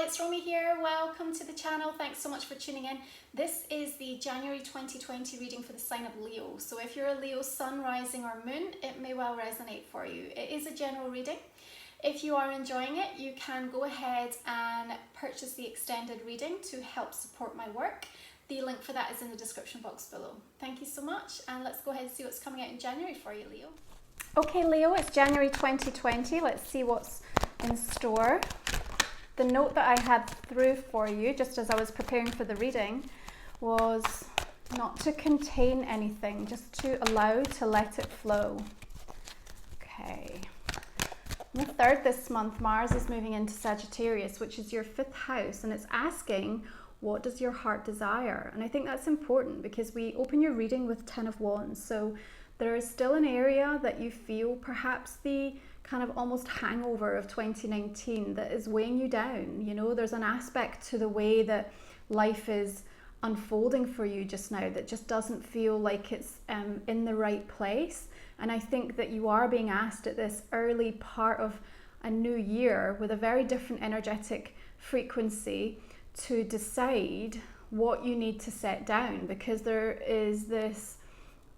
it's Romy here. Welcome to the channel. Thanks so much for tuning in. This is the January 2020 reading for the sign of Leo. So if you're a Leo sun, rising or moon, it may well resonate for you. It is a general reading. If you are enjoying it, you can go ahead and purchase the extended reading to help support my work. The link for that is in the description box below. Thank you so much, and let's go ahead and see what's coming out in January for you, Leo. Okay, Leo, it's January 2020. Let's see what's in store. The note that I had through for you, just as I was preparing for the reading, was not to contain anything, just to allow, to let it flow. Okay. On the 3rd this month, Mars is moving into Sagittarius, which is your 5th house, and it's asking, what does your heart desire? And I think that's important because we open your reading with 10 of Wands. So there is still an area that you feel perhaps the kind of almost hangover of 2019 that is weighing you down. You know, there's an aspect to the way that life is unfolding for you just now that just doesn't feel like it's in the right place. And I think that you are being asked at this early part of a new year with a very different energetic frequency to decide what you need to set down, because there is this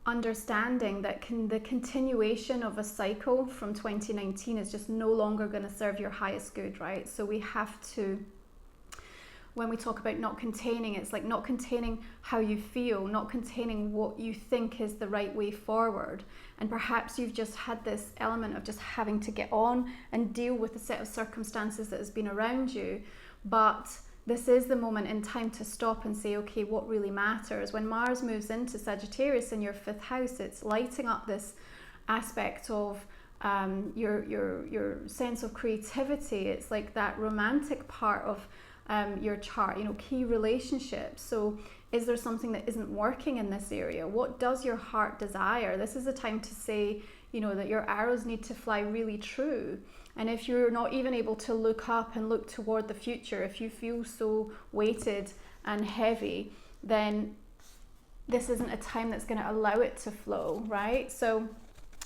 understanding that the continuation of a cycle from 2019 is just no longer going to serve your highest good, right? So we have to, when we talk about not containing, it's like not containing how you feel, not containing what you think is the right way forward. And perhaps you've just had this element of just having to get on and deal with the set of circumstances that has been around you. But this is the moment in time to stop and say, okay, what really matters? When Mars moves into Sagittarius in your 5th house, it's lighting up this aspect of your sense of creativity. It's like that romantic part of your chart, you know, key relationships. So is there something that isn't working in this area? What does your heart desire? This is a time to say, you know, that your arrows need to fly really true. And if you're not even able to look up and look toward the future, if you feel so weighted and heavy, then this isn't a time that's going to allow it to flow, right? So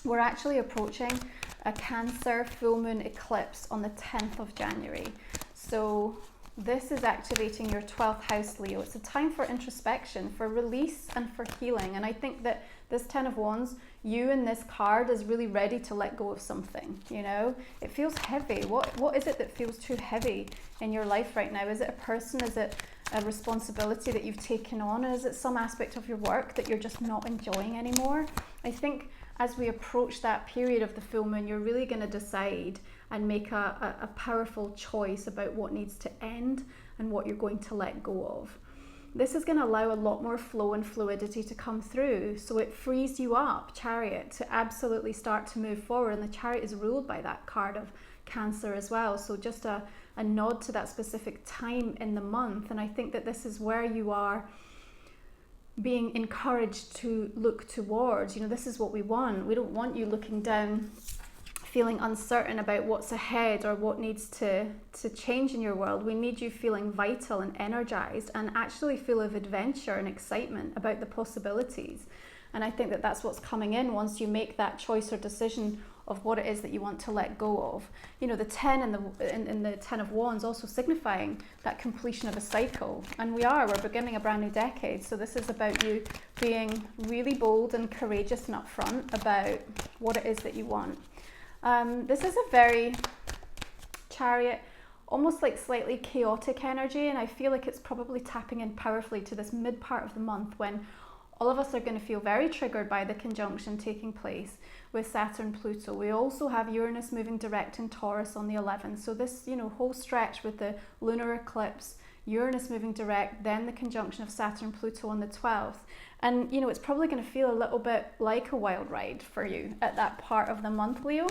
we're actually approaching a Cancer full moon eclipse on the 10th of January. So this is activating your 12th house, Leo. It's a time for introspection, for release and for healing. And I think that this 10 of Wands, you in this card is really ready to let go of something, you know? It feels heavy. What is it that feels too heavy in your life right now? Is it a person? Is it a responsibility that you've taken on? Is it some aspect of your work that you're just not enjoying anymore? I think as we approach that period of the full moon, you're really going to decide and make a powerful choice about what needs to end and what you're going to let go of. This is going to allow a lot more flow and fluidity to come through. So it frees you up, Chariot, to absolutely start to move forward. And the Chariot is ruled by that card of Cancer as well. So just a nod to that specific time in the month. And I think that this is where you are being encouraged to look towards. You know, this is what we want. We don't want you looking down feeling uncertain about what's ahead or what needs to change in your world. We need you feeling vital and energized and actually full of adventure and excitement about the possibilities. And I think that that's what's coming in once you make that choice or decision of what it is that you want to let go of. You know, the 10 in the 10 of Wands also signifying that completion of a cycle. And we're beginning a brand new decade. So this is about you being really bold and courageous and upfront about what it is that you want. This is a very Chariot, almost like slightly chaotic energy, and I feel like it's probably tapping in powerfully to this mid part of the month when all of us are going to feel very triggered by the conjunction taking place with Saturn Pluto. We also have Uranus moving direct in Taurus on the 11th. So this, you know, whole stretch with the lunar eclipse, Uranus moving direct, then the conjunction of Saturn Pluto on the 12th. And, you know, it's probably going to feel a little bit like a wild ride for you at that part of the month, Leo.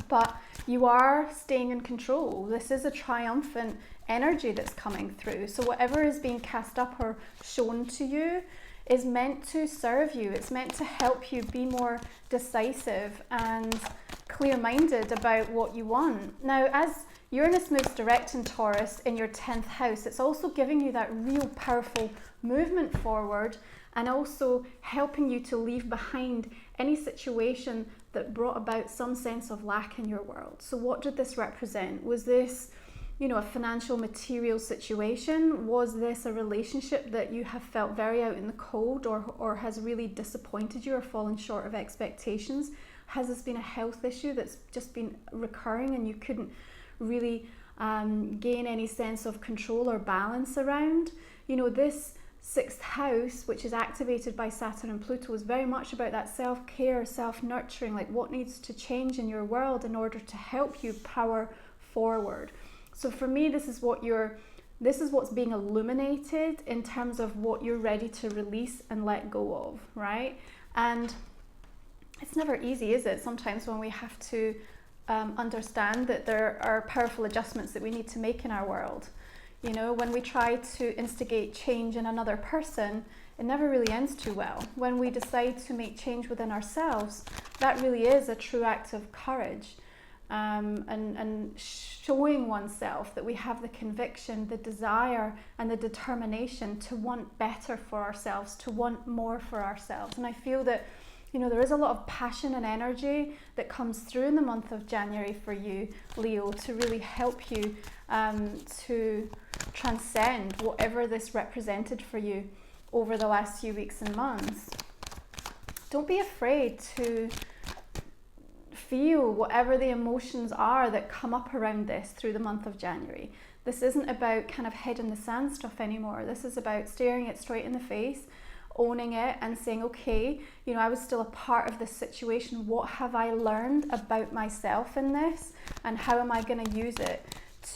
But you are staying in control. This is a triumphant energy that's coming through. So whatever is being cast up or shown to you is meant to serve you. It's meant to help you be more decisive and clear-minded about what you want. Now, as Uranus moves direct in Taurus in your 10th house, it's also giving you that real powerful movement forward and also helping you to leave behind any situation that brought about some sense of lack in your world. So what did this represent? Was this you know, a financial material situation? Was this a relationship that you have felt very out in the cold, or has really disappointed you or fallen short of expectations? Has this been a health issue that's just been recurring and you couldn't really gain any sense of control or balance around? You know, this 6th house, which is activated by Saturn and Pluto, is very much about that self-care, self-nurturing, like what needs to change in your world in order to help you power forward. So for me, this is what's being illuminated in terms of what you're ready to release and let go of, right? And it's never easy, is it? Sometimes when we have to understand that there are powerful adjustments that we need to make in our world. You know, when we try to instigate change in another person, it never really ends too well. When we decide to make change within ourselves, that really is a true act of courage. And showing oneself that we have the conviction, the desire and the determination to want better for ourselves, to want more for ourselves. And I feel that, you know, there is a lot of passion and energy that comes through in the month of January for you, Leo, to really help you to transcend whatever this represented for you over the last few weeks and months. Don't be afraid to feel whatever the emotions are that come up around this through the month of January. This isn't about kind of head in the sand stuff anymore. This is about staring it straight in the face, owning it and saying, okay, you know, I was still a part of this situation. What have I learned about myself in this? And how am I going to use it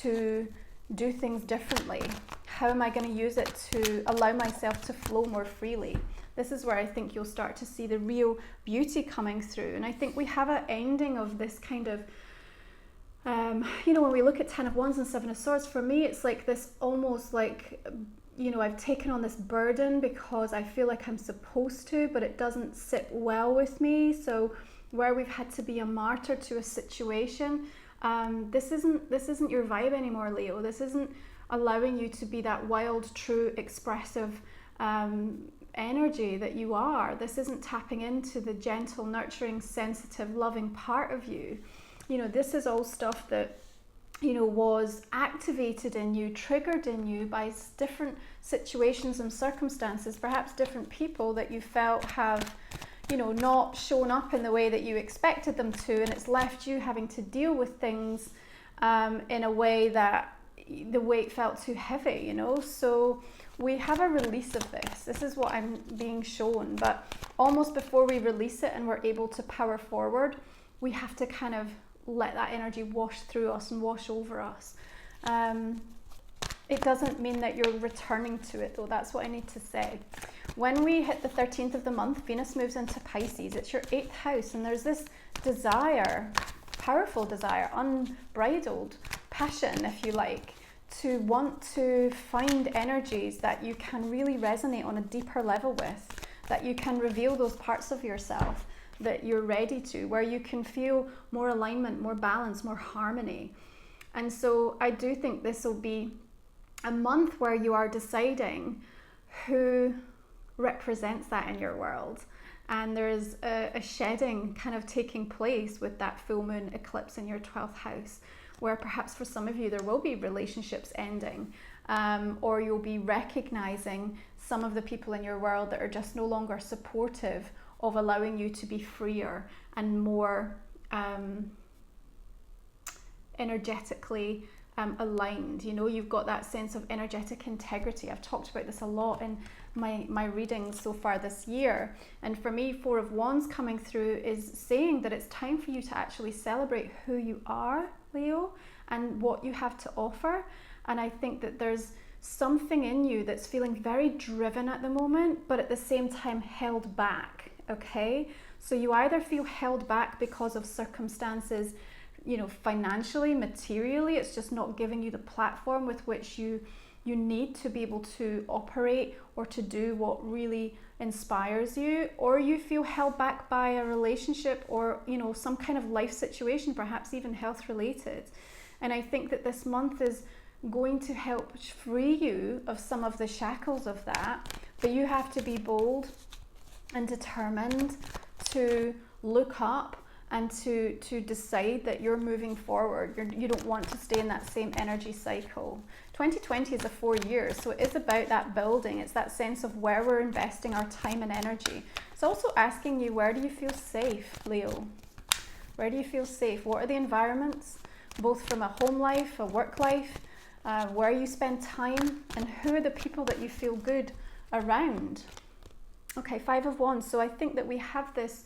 to do things differently? How am I going to use it to allow myself to flow more freely? This is where I think you'll start to see the real beauty coming through. And I think we have an ending of this kind of, you know, when we look at 10 of Wands and 7 of Swords, for me, it's like this almost like, you know, I've taken on this burden because I feel like I'm supposed to, but it doesn't sit well with me. So where we've had to be a martyr to a situation, this isn't your vibe anymore, Leo. This isn't allowing you to be that wild, true, expressive energy that you are. This isn't tapping into the gentle, nurturing, sensitive, loving part of you. You know, this is all stuff that, you know, was activated in you, triggered in you by different situations and circumstances, perhaps different people that you felt have, you know, not shown up in the way that you expected them to, and it's left you having to deal with things in a way that the weight felt too heavy, you know. So we have a release of this. This is what I'm being shown, but almost before we release it and we're able to power forward, we have to kind of let that energy wash through us and wash over us. It doesn't mean that you're returning to it, though. That's what I need to say. When we hit the 13th of the month, Venus moves into Pisces. It's your 8th house, and there's this desire, powerful desire, unbridled passion, if you like, to want to find energies that you can really resonate on a deeper level with, that you can reveal those parts of yourself that you're ready to, where you can feel more alignment, more balance, more harmony. And so I do think this will be a month where you are deciding who represents that in your world. And there's a shedding kind of taking place with that full moon eclipse in your 12th house, where perhaps for some of you there will be relationships ending, or you'll be recognizing some of the people in your world that are just no longer supportive of allowing you to be freer and more energetically aligned. You know, you've got that sense of energetic integrity. I've talked about this a lot in my readings so far this year. And for me, 4 of Wands coming through is saying that it's time for you to actually celebrate who you are, Leo, and what you have to offer. And I think that there's something in you that's feeling very driven at the moment, but at the same time held back, okay? So you either feel held back because of circumstances, you know, financially, materially, it's just not giving you the platform with which you need to be able to operate or to do what really inspires you, or you feel held back by a relationship or, you know, some kind of life situation, perhaps even health related. And I think that this month is going to help free you of some of the shackles of that, but you have to be bold and determined to look up and to decide that you're moving forward. You don't want to stay in that same energy cycle. 2020 is a 4 years, so it is about that building. It's that sense of where we're investing our time and energy. It's also asking you, where do you feel safe, Leo? Where do you feel safe? What are the environments, both from a home life, a work life, where you spend time, and who are the people that you feel good around? Okay, 5 of Wands. So I think that we have this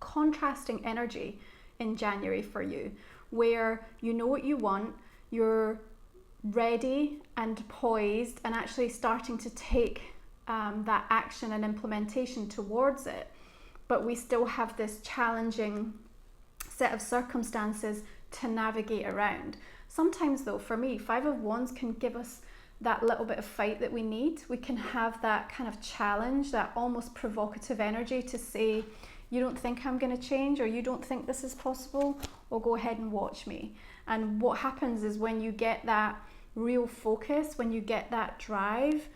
contrasting energy in January for you, where you know what you want, you're ready and poised and actually starting to take that action and implementation towards it. But we still have this challenging set of circumstances to navigate around. Sometimes though, for me, 5 of Wands can give us that little bit of fight that we need. We can have that kind of challenge, that almost provocative energy to say, you don't think I'm going to change, or you don't think this is possible? Well, go ahead and watch me. And what happens is when you get that real focus, when you get that drive,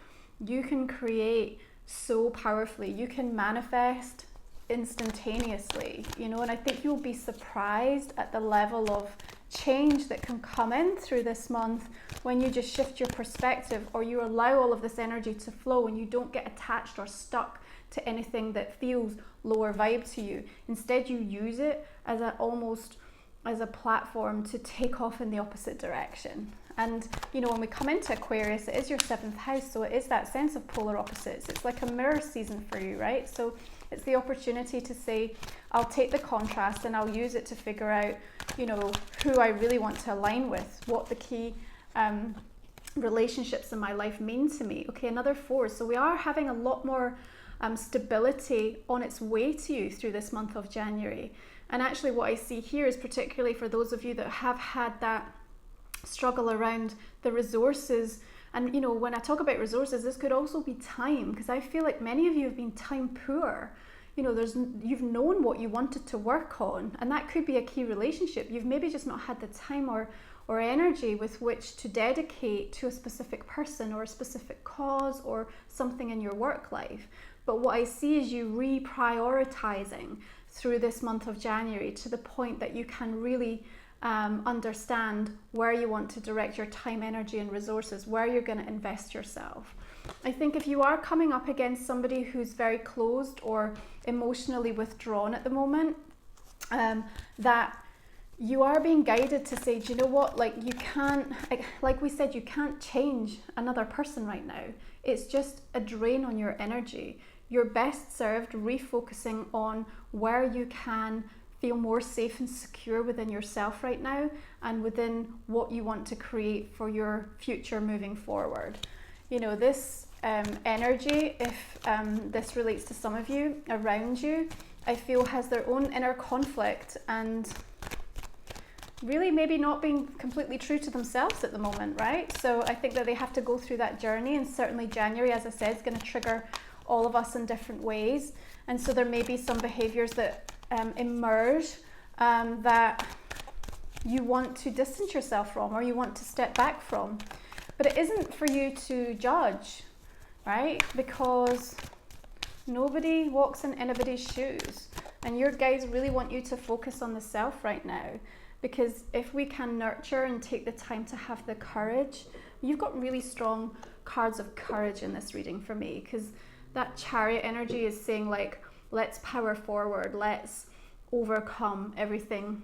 you can create so powerfully. You can manifest instantaneously, you know, and I think you'll be surprised at the level of change that can come in through this month when you just shift your perspective, or you allow all of this energy to flow and you don't get attached or stuck to anything that feels lower vibe to you. Instead, you use it as almost as a platform to take off in the opposite direction. And you know, when we come into Aquarius, it is your 7th house, so it is that sense of polar opposites. It's like a mirror season for you, right? So it's the opportunity to say, I'll take the contrast and I'll use it to figure out, you know, who I really want to align with, what the key relationships in my life mean to me. Okay, another 4. So we are having a lot more stability on its way to you through this month of January. And actually what I see here is particularly for those of you that have had that struggle around the resources. And you know, when I talk about resources, this could also be time, because I feel like many of you have been time poor. You know, you've known what you wanted to work on, and that could be a key relationship. You've maybe just not had the time or energy with which to dedicate to a specific person or a specific cause or something in your work life. But what I see is you reprioritizing through this month of January to the point that you can really understand where you want to direct your time, energy and resources, where you're going to invest yourself. I think if you are coming up against somebody who's very closed or emotionally withdrawn at the moment, that you are being guided to say, do you know what, like you can't, like we said, you can't change another person right now. It's just a drain on your energy. You're best served refocusing on where you can feel more safe and secure within yourself right now, and within what you want to create for your future moving forward. You know, this energy, if this relates to some of you around you, I feel has their own inner conflict and really maybe not being completely true to themselves at the moment, right? So I think that they have to go through that journey, and certainly January, as I said, is going to trigger all of us in different ways. And so there may be some behaviors that emerge that you want to distance yourself from, or you want to step back from. But it isn't for you to judge, right? Because nobody walks in anybody's shoes. And your guides really want you to focus on the self right now. Because if we can nurture and take the time to have the courage, you've got really strong cards of courage in this reading for me, because that Chariot energy is saying, like, let's power forward, let's overcome everything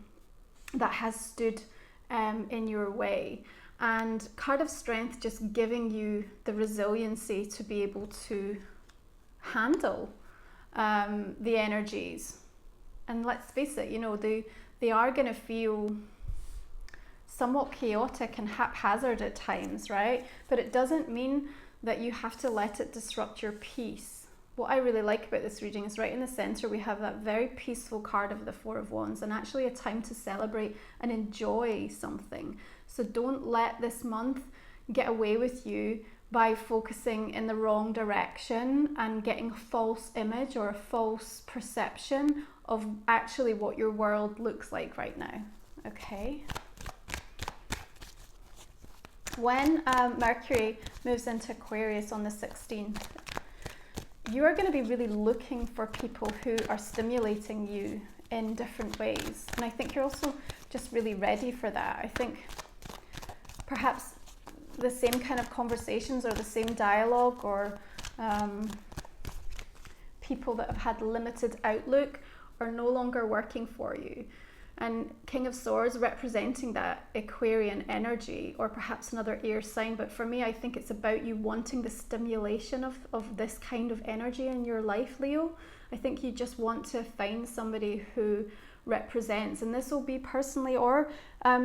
that has stood in your way. And card of Strength just giving you the resiliency to be able to handle the energies. And let's face it, you know, they are going to feel somewhat chaotic and haphazard at times, right? But it doesn't mean that you have to let it disrupt your peace. What I really like about this reading is right in the center we have that very peaceful card of the 4 of Wands, and actually a time to celebrate and enjoy something. So don't let this month get away with you by focusing in the wrong direction and getting a false image or a false perception of actually what your world looks like right now. Okay? When Mercury moves into Aquarius on the 16th, you are going to be really looking for people who are stimulating you in different ways. And I think you're also just really ready for that. I think perhaps the same kind of conversations or the same dialogue, or people that have had limited outlook are no longer working for you. And King of Swords representing that Aquarian energy, or perhaps another air sign. But for me, I think it's about you wanting the stimulation of this kind of energy in your life, Leo. I think you just want to find somebody who represents, and this will be personally or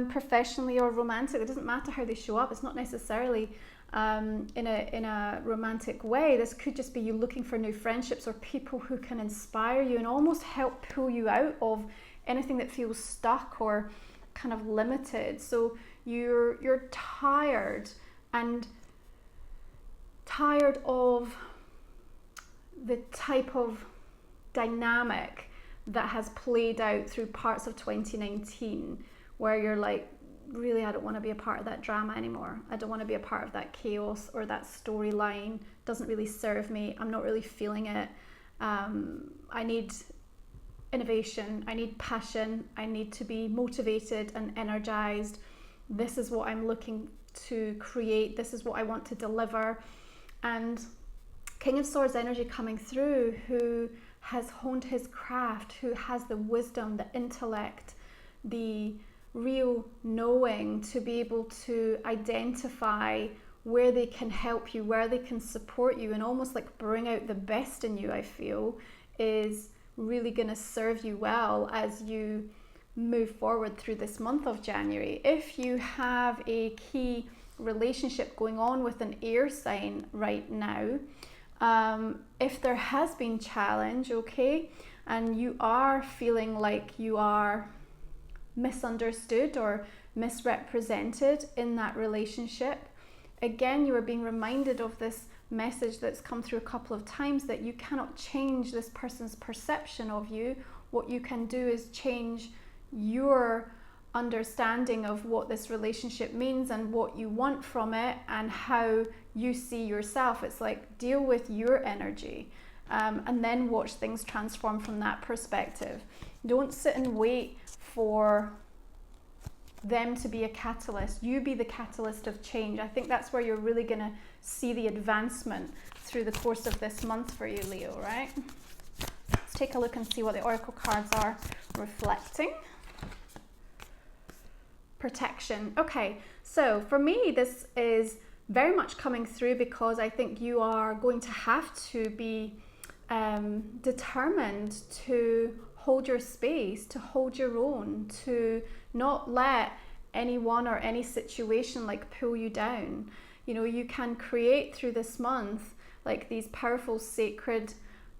professionally or romantic. It doesn't matter how they show up. It's not necessarily in a romantic way. This could just be you looking for new friendships or people who can inspire you and almost help pull you out of anything that feels stuck or kind of limited. So you're tired of the type of dynamic that has played out through parts of 2019, where you're like, really, I don't want to be a part of that drama anymore. I don't want to be a part of that chaos or that storyline. Doesn't really serve me. I'm not really feeling it. I need innovation. I need passion. I need to be motivated and energized. This is what I'm looking to create. This is what I want to deliver. And King of Swords energy coming through, who has honed his craft, who has the wisdom, the intellect, the real knowing to be able to identify where they can help you, where they can support you, and almost like bring out the best in you, I feel, is really going to serve you well as you move forward through this month of January. If you have a key relationship going on with an air sign right now, if there has been challenge, okay, and you are feeling like you are misunderstood or misrepresented in that relationship, again, you are being reminded of this message that's come through a couple of times, that you cannot change this person's perception of you. What you can do is change your understanding of what this relationship means and what you want from it and how you see yourself. It's like, deal with your energy, and then watch things transform from that perspective. Don't sit and wait for them to be a catalyst. You be the catalyst of change. I think that's where you're really going to see the advancement through the course of this month for you, Leo, right? Let's take a look and see what the oracle cards are reflecting. Protection. Okay, so for me, this is very much coming through because I think you are going to have to be determined to hold your space, to hold your own, to not let anyone or any situation like pull you down. You know, you can create through this month like these powerful sacred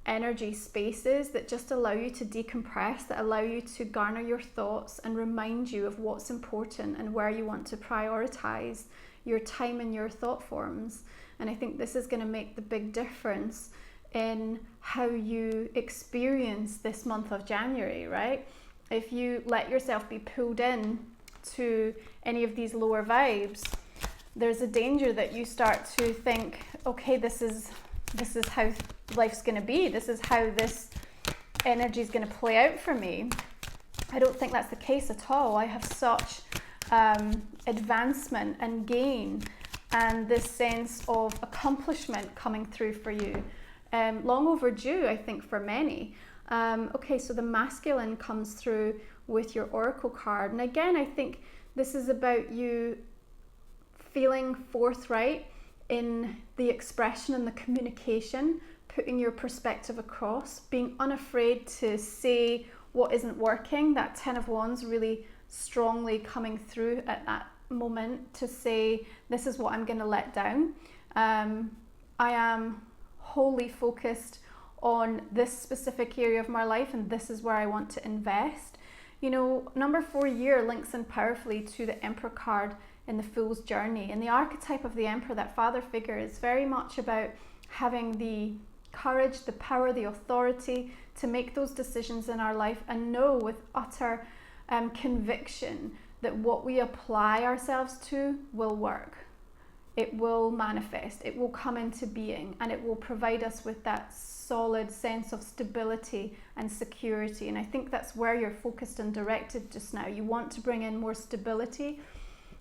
energy spaces that just allow you to decompress, that allow you to garner your thoughts and remind you of what's important and where you want to prioritize your time and your thought forms. And I think this is going to make the big difference in how you experience this month of January, right? If you let yourself be pulled in to any of these lower vibes, there's a danger that you start to think, okay, this is how life's going to be. This is how this energy is going to play out for me. I don't think that's the case at all. I have such advancement and gain and this sense of accomplishment coming through for you. Long overdue, I think, for many. Okay, so the masculine comes through with your oracle card. And again, I think this is about you feeling forthright in the expression and the communication, putting your perspective across, being unafraid to say what isn't working. That 10 of Wands really strongly coming through at that moment to say, this is what I'm going to let down. I am wholly focused on this specific area of my life and this is where I want to invest. You know, number 4 year links in powerfully to the Emperor card in the Fool's Journey. And the archetype of the Emperor, that father figure, is very much about having the courage, the power, the authority to make those decisions in our life and know with utter conviction that what we apply ourselves to will work. it will manifest, it will come into being, and it will provide us with that solid sense of stability and security. And I think that's where you're focused and directed just now. You want to bring in more stability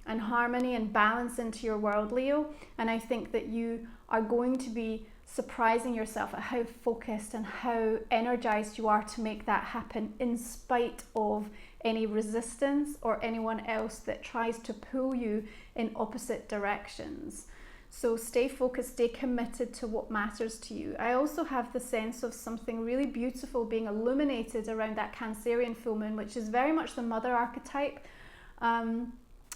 and harmony and balance into your world, Leo. And I think that you are going to be surprising yourself at how focused and how energized you are to make that happen, in spite of any resistance or anyone else that tries to pull you in opposite directions. So stay focused, stay committed to what matters to you. I also have the sense of something really beautiful being illuminated around that Cancerian full moon, which is very much the mother archetype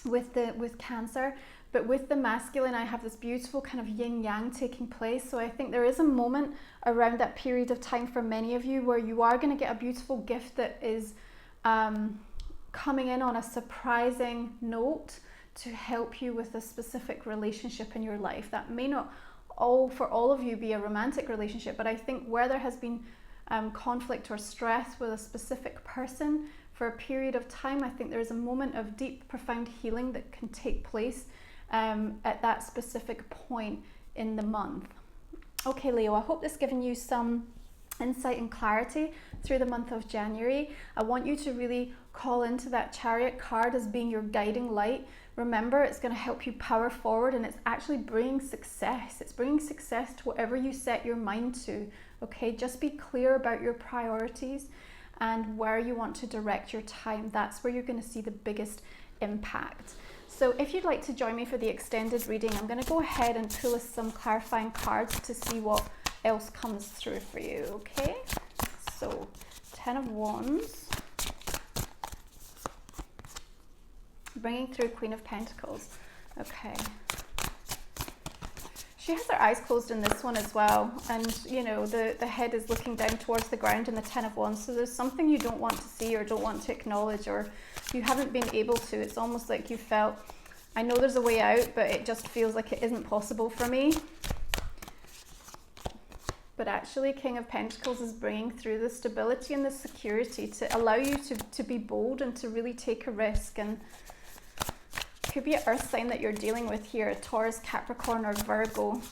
with Cancer. But with the masculine, I have this beautiful kind of yin-yang taking place. So I think there is a moment around that period of time for many of you where you are going to get a beautiful gift that is coming in on a surprising note to help you with a specific relationship in your life. That may not for all of you be a romantic relationship, but I think where there has been conflict or stress with a specific person for a period of time, I think there is a moment of deep, profound healing that can take place at that specific point in the month. Okay, Leo, I hope this has given you some insight and clarity through the month of January. I want you to really call into that Chariot card as being your guiding light. Remember, it's going to help you power forward, and it's actually bringing success. It's bringing success to whatever you set your mind to. Okay, just be clear about your priorities and where you want to direct your time. That's where you're going to see the biggest impact. So if you'd like to join me for the extended reading, I'm going to go ahead and pull us some clarifying cards to see what else comes through for you. Okay, so 10 of Wands, bringing through Queen of Pentacles. Okay, she has her eyes closed in this one as well, and you know the head is looking down towards the ground in the 10 of Wands. So there's something you don't want to see or don't want to acknowledge, or you haven't been able to. It's almost like you felt, I know there's a way out, but it just feels like it isn't possible for me. But actually, King of Pentacles is bringing through the stability and the security to allow you to be bold and to really take a risk. And it could be an earth sign that you're dealing with here, a Taurus, Capricorn, or Virgo.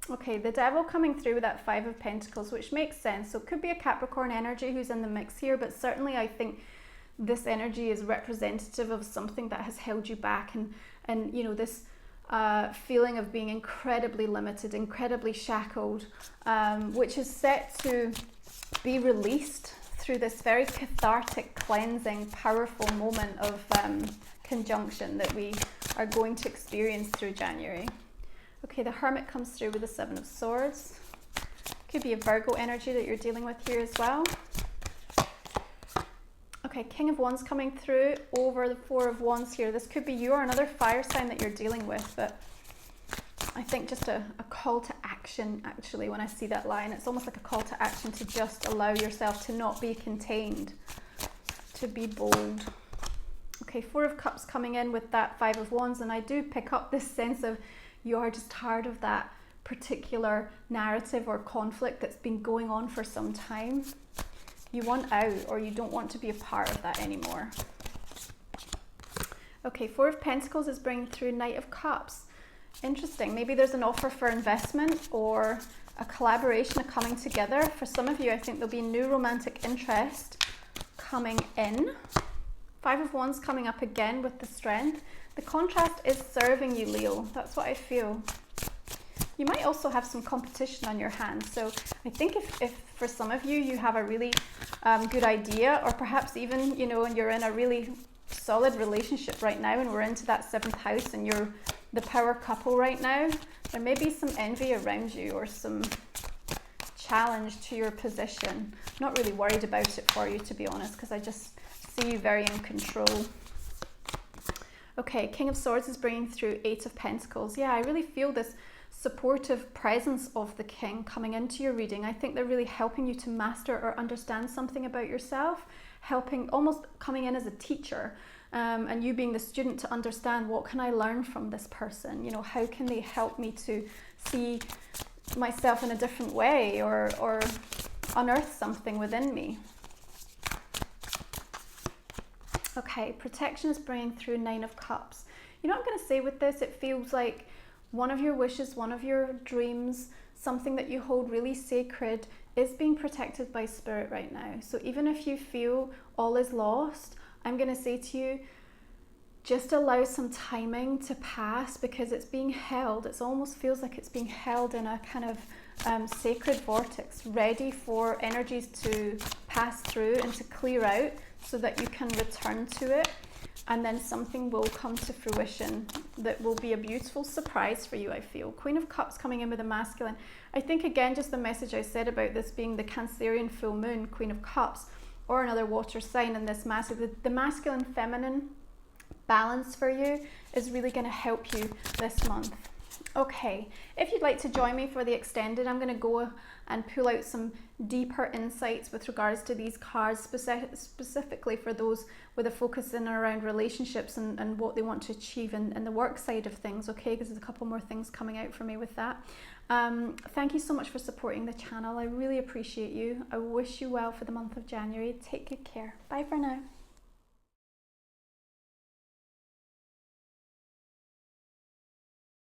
Okay, the Devil coming through with that 5 of Pentacles, which makes sense. So it could be a Capricorn energy who's in the mix here, but certainly I think this energy is representative of something that has held you back, and you know, this feeling of being incredibly limited, incredibly shackled, which is set to be released through this very cathartic, cleansing, powerful moment of conjunction that we are going to experience through January. Okay, the Hermit comes through with the 7 of Swords. Could be a Virgo energy that you're dealing with here as well. Okay, King of Wands coming through over the 4 of Wands here. This could be you or another fire sign that you're dealing with, but I think just a call to action, actually, when I see that line. It's almost like a call to action to just allow yourself to not be contained, to be bold. Okay, 4 of Cups coming in with that 5 of Wands, and I do pick up this sense of you are just tired of that particular narrative or conflict that's been going on for some time. You want out, or you don't want to be a part of that anymore. Okay, 4 of Pentacles is bringing through Knight of Cups. Interesting. Maybe there's an offer for investment or a collaboration, a coming together. For some of you, I think there'll be new romantic interest coming in. 5 of Wands coming up again with the Strength. The contrast is serving you, Leo. That's what I feel. You might also have some competition on your hands. So I think if for some of you, you have a really good idea, or perhaps even, you know, and you're in a really solid relationship right now, and we're into that 7th house and you're the power couple right now, there may be some envy around you or some challenge to your position. I'm not really worried about it for you, to be honest, because I just see you very in control. Okay, King of Swords is bringing through 8 of Pentacles. Yeah, I really feel this supportive presence of the King coming into your reading. I think they're really helping you to master or understand something about yourself, helping, almost coming in as a teacher, and you being the student to understand, what can I learn from this person? You know, how can they help me to see myself in a different way, or unearth something within me? Okay, protection is bringing through 9 of Cups. You know what I'm going to say with this? It feels like one of your wishes, one of your dreams, something that you hold really sacred is being protected by Spirit right now. So even if you feel all is lost, I'm going to say to you, just allow some timing to pass, because it's being held. It almost feels like it's being held in a kind of sacred vortex, ready for energies to pass through and to clear out so that you can return to it. And then something will come to fruition that will be a beautiful surprise for you, I feel. Queen of Cups coming in with a masculine. I think, again, just the message I said about this being the Cancerian full moon, Queen of Cups, or another water sign in this the masculine feminine balance for you is really going to help you this month. Okay, if you'd like to join me for the extended, I'm going to go and pull out some deeper insights with regards to these cards, specifically for those with a focus in and around relationships and what they want to achieve and the work side of things, okay, because there's a couple more things coming out for me with that. Thank you so much for supporting the channel. I really appreciate you. I wish you well for the month of January. Take good care. Bye for now.